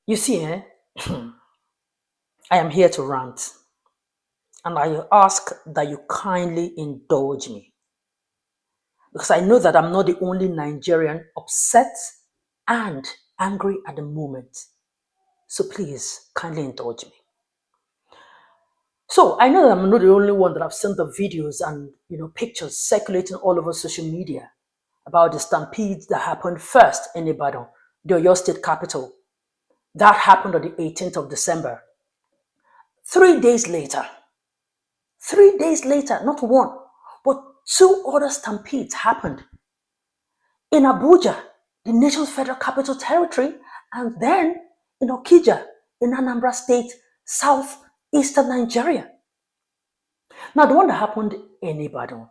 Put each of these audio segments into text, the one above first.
You see, I am here to rant, and I ask that you kindly indulge me because I know that I'm not the only Nigerian upset and angry at the moment. So please kindly indulge me. So I know that I'm not the only one that have seen the videos and pictures circulating all over social media about the stampede that happened first in Ibadan, the Oyo State capital. That happened on the 18th of December. 3 days later, not one, but two other stampedes happened in Abuja, the nation's federal capital territory, and then in Okija, in Anambra State, southeastern Nigeria. Now, the one that happened in Ibadan,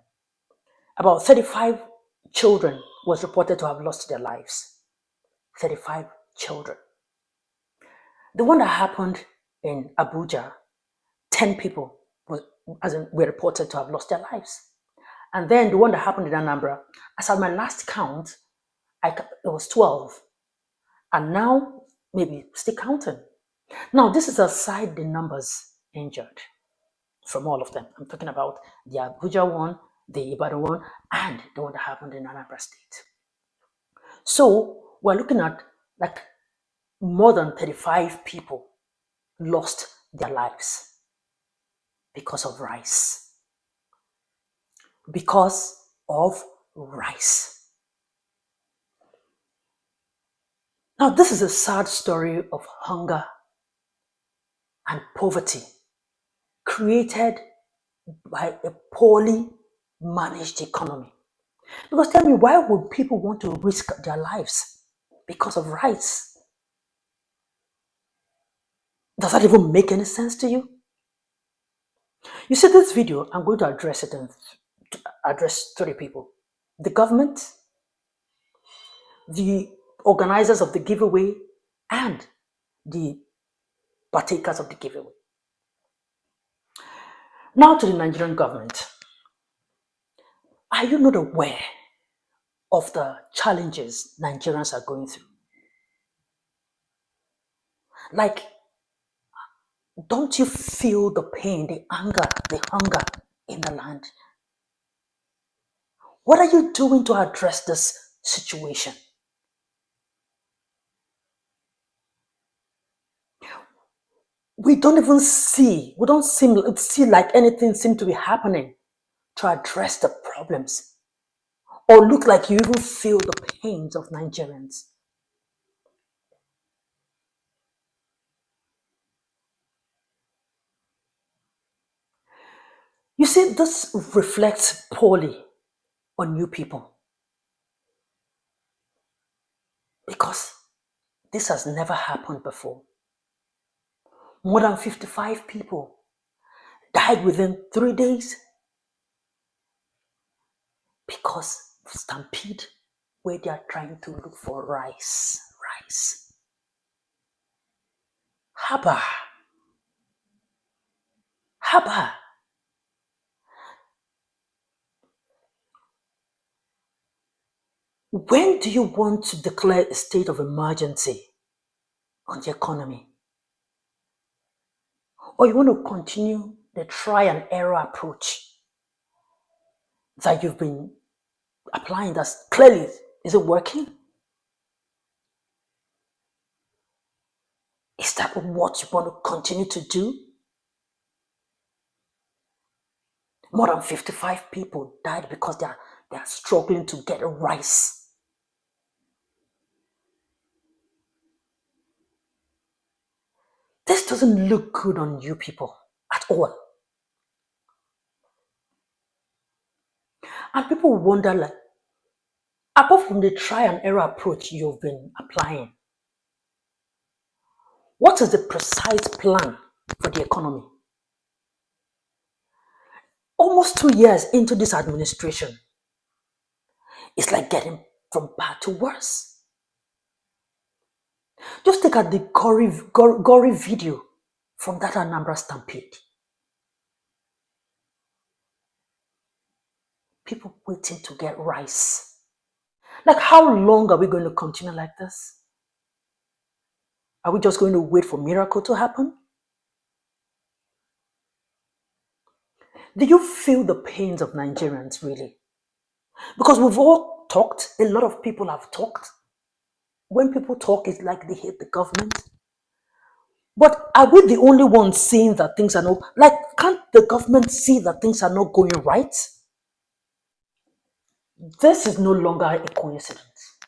about 35 children was reported to have lost their lives. 35 children. The one that happened in Abuja, 10 people were reported to have lost their lives. And then the one that happened in Anambra, as at my last count, it was 12. And now, maybe still counting. Now, this is aside the numbers injured from all of them. I'm talking about the Abuja one, the Ibadan one, and the one that happened in Anambra State. So, we're looking at like more than 35 people lost their lives because of rice. Because of rice. Now, this is a sad story of hunger and poverty created by a poorly managed economy. Because tell me, why would people want to risk their lives because of rice? Does that even make any sense to you? You see, this video, I'm going to address it and address three people: the government, the organizers of the giveaway, and the partakers of the giveaway. Now to the Nigerian government. Are you not aware of the challenges Nigerians are going through? Like, don't you feel the pain, the anger, the hunger in the land? What are you doing to address this situation? We don't see like anything seems to be happening to address the problems or look like you even feel the pains of Nigerians. You see, this reflects poorly on you people because this has never happened before. More than 55 people died within 3 days because of stampede where they are trying to look for rice. Haba. When do you want to declare a state of emergency on the economy? Or you want to continue the try and error approach that you've been applying that's clearly, is it working? Is that what you want to continue to do? More than 55 people died because they are struggling to get rice. This doesn't look good on you people at all. And people wonder, like, apart from the try and error approach you've been applying, what is the precise plan for the economy? Almost 2 years into this administration, it's like getting from bad to worse. Just take out the gory video from that Anambra stampede. People waiting to get rice. Like, how long are we going to continue like this? Are we just going to wait for miracle to happen? Do you feel the pains of Nigerians really? Because we've all talked, a lot of people have talked. When people talk, it's like they hate the government. But are we the only ones seeing that things are not, like, can't the government see that things are not going right? This is no longer a coincidence.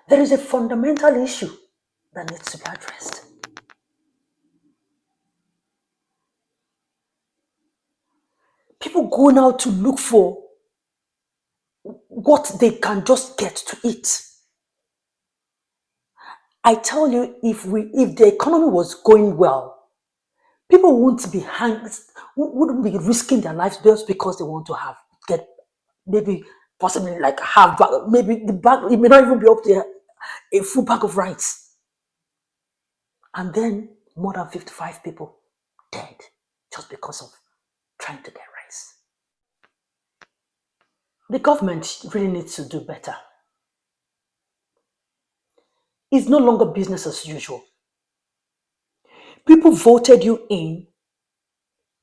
There is a fundamental issue that needs to be addressed. People go now to look for what they can just get to eat. I tell you, if the economy was going well, people wouldn't be risking their lives just because they want to get maybe possibly like have maybe the bag. It may not even be up to a full bag of rice, and then more than 55 people dead just because of trying to get rice. The government really needs to do better. It's no longer business as usual. People voted you in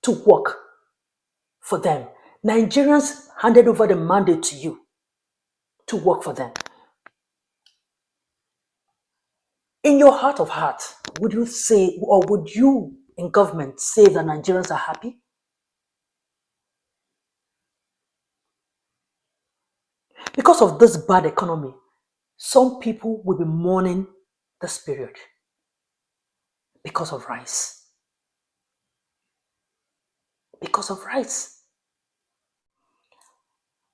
to work for them. Nigerians handed over the mandate to you to work for them. In your heart of hearts, would you say, or would you in government say that Nigerians are happy? Because of this bad economy, some people will be mourning this period because of rice. Because of rice.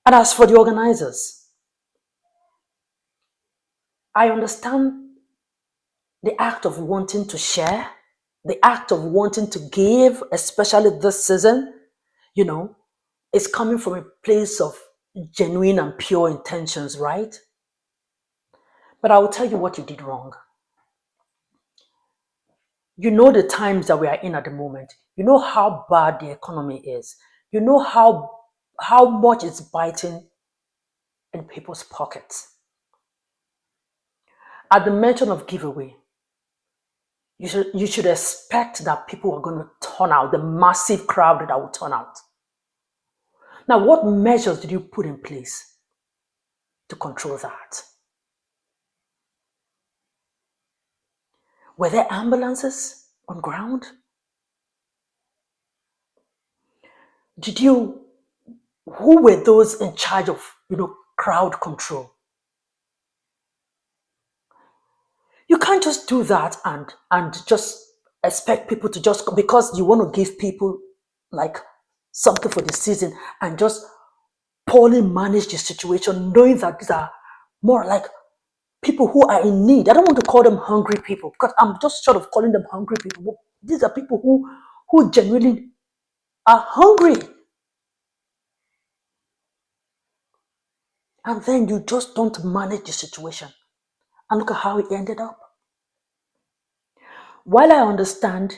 And as for the organizers, I understand the act of wanting to share, the act of wanting to give, especially this season, is coming from a place of genuine and pure intentions, right? But I will tell you what you did wrong. You know the times that we are in at the moment. You know how bad the economy is. You know how much it's biting in people's pockets. At the mention of giveaway, you should expect that people are going to turn out, the massive crowd that will turn out. Now, what measures did you put in place to control that? Were there ambulances on ground? Who were those in charge of, crowd control? You can't just do that and just expect people to just, because you want to give people like something for the season, and just poorly manage the situation, knowing that these are more like people who are in need. I don't want to call them hungry people, because I'm just sort of calling them hungry people. These are people who genuinely are hungry. And then you just don't manage the situation. And look at how it ended up. While I understand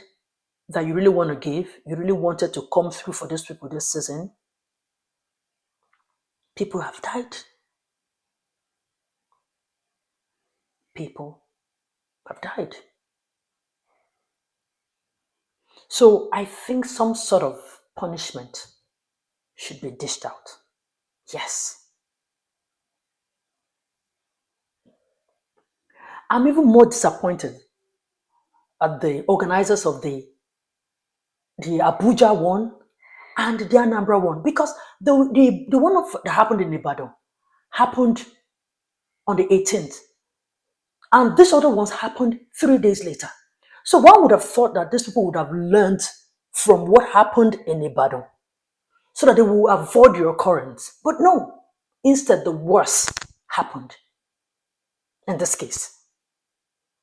that you really want to give, you really wanted to come through for these people this season, people have died. People have died. So I think some sort of punishment should be dished out. Yes. I'm even more disappointed at the organizers of the Abuja one and the Anambra one, because the one that happened in Ibadan happened on the 18th, and this other ones happened 3 days later. So one would have thought that these people would have learned from what happened in Ibadan so that they will avoid the occurrence. But no, instead the worst happened in this case.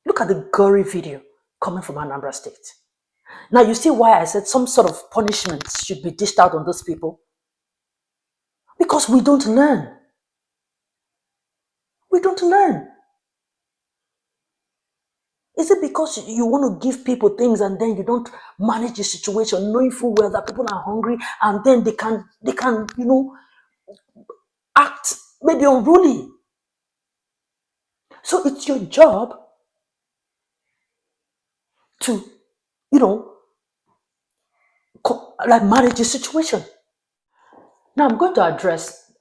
Look at the gory video coming from Anambra State. Now you see why I said some sort of punishment should be dished out on those people. Because we don't learn. We don't learn. Is it because you want to give people things and then you don't manage the situation, knowing full well that people are hungry, and then they can act maybe unruly? So it's your job to, you know, like manage the situation. Now I'm going to address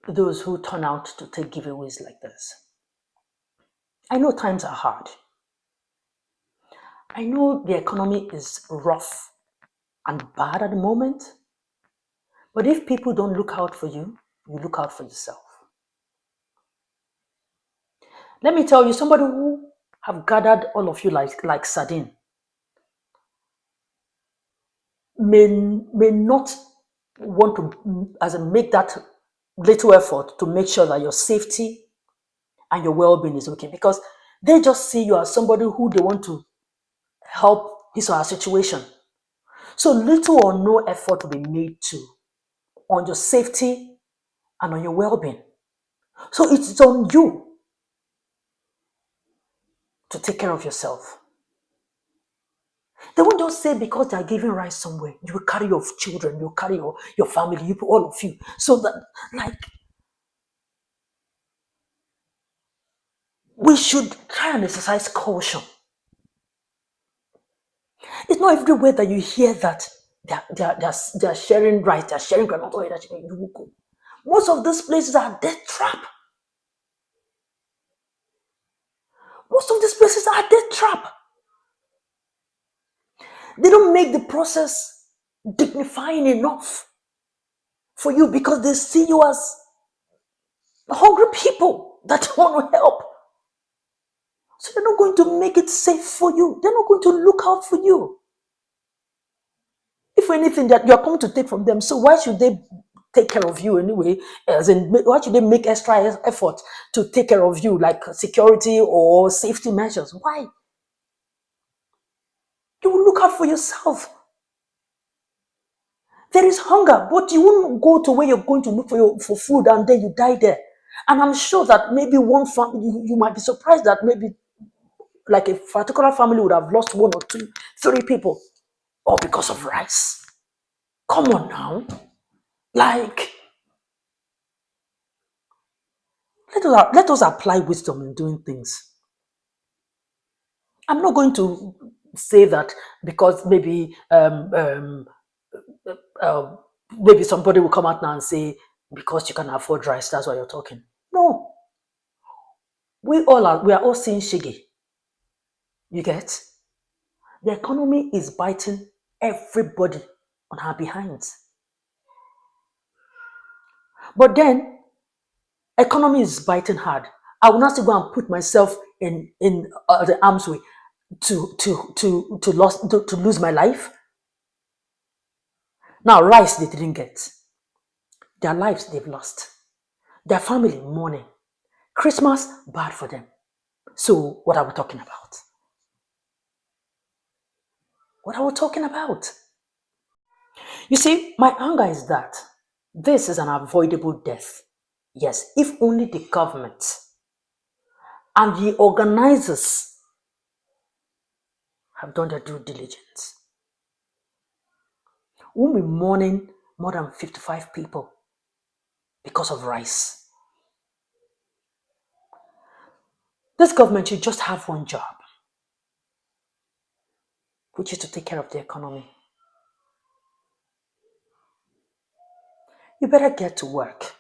those who turn out to take giveaways like this. I know times are hard. I know the economy is rough and bad at the moment. But if people don't look out for you, you look out for yourself. Let me tell you, somebody who have gathered all of you like sardine may not want to as in make that little effort to make sure that your safety and your well-being is okay, because they just see you as somebody who they want to help his or her situation. So little or no effort will be made on your safety and on your well-being. So it's on you to take care of yourself. They won't just say because they are giving rice somewhere, you will carry your children, you will carry your family, you all of you. So that, like, we should try and exercise caution. It's not everywhere that you hear that they're sharing rice, they're sharing groundnut oil, most of these places are death trap. Most of these places are death trap. They don't make the process dignifying enough for you because they see you as hungry people that want to help. So they're not going to make it safe for you. They're not going to look out for you. If anything, that you're coming to take from them, so why should they take care of you anyway? As in, why should they make extra effort to take care of you, like security or safety measures? Why? You will look out for yourself. There is hunger, but you won't go to where you're going to look for food and then you die there. And I'm sure that maybe one family, you might be surprised that maybe like a particular family would have lost one or two, three people, all because of rice. Come on now. Like, let us apply wisdom in doing things. I'm not going to say that because uh, maybe somebody will come out now and say, because you can afford rice, that's why you're talking. No. We are all seeing shiggy. You get? The economy is biting everybody on our behinds. But then, economy is biting hard. I will not still go and put myself in the arm's way to lose my life. Now, rice they didn't get. Their lives they've lost. Their family mourning. Christmas bad for them. So what are we talking about? What are we talking about? You see, my anger is that this is an avoidable death. Yes, if only the government and the organizers have done their due diligence. We'll be mourning more than 55 people because of rice. This government should just have one job, which is to take care of the economy. You better get to work.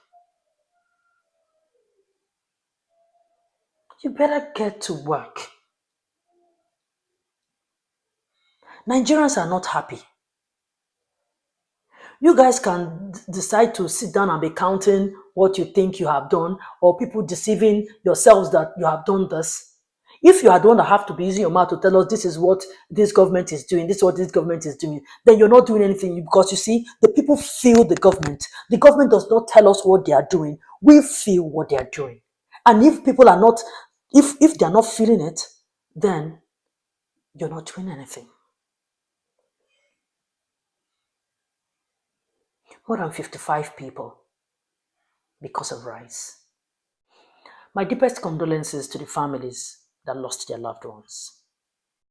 You better get to work. Nigerians are not happy. You guys can decide to sit down and be counting what you think you have done, or people deceiving yourselves that you have done this. If you are the one that have to be using your mouth to tell us this is what this government is doing, this is what this government is doing, then you're not doing anything, because you see, the people feel the government. The government does not tell us what they are doing. We feel what they are doing. And if people are not, if they're not feeling it, then you're not doing anything. More than 55 people because of rice. My deepest condolences to the families that lost their loved ones.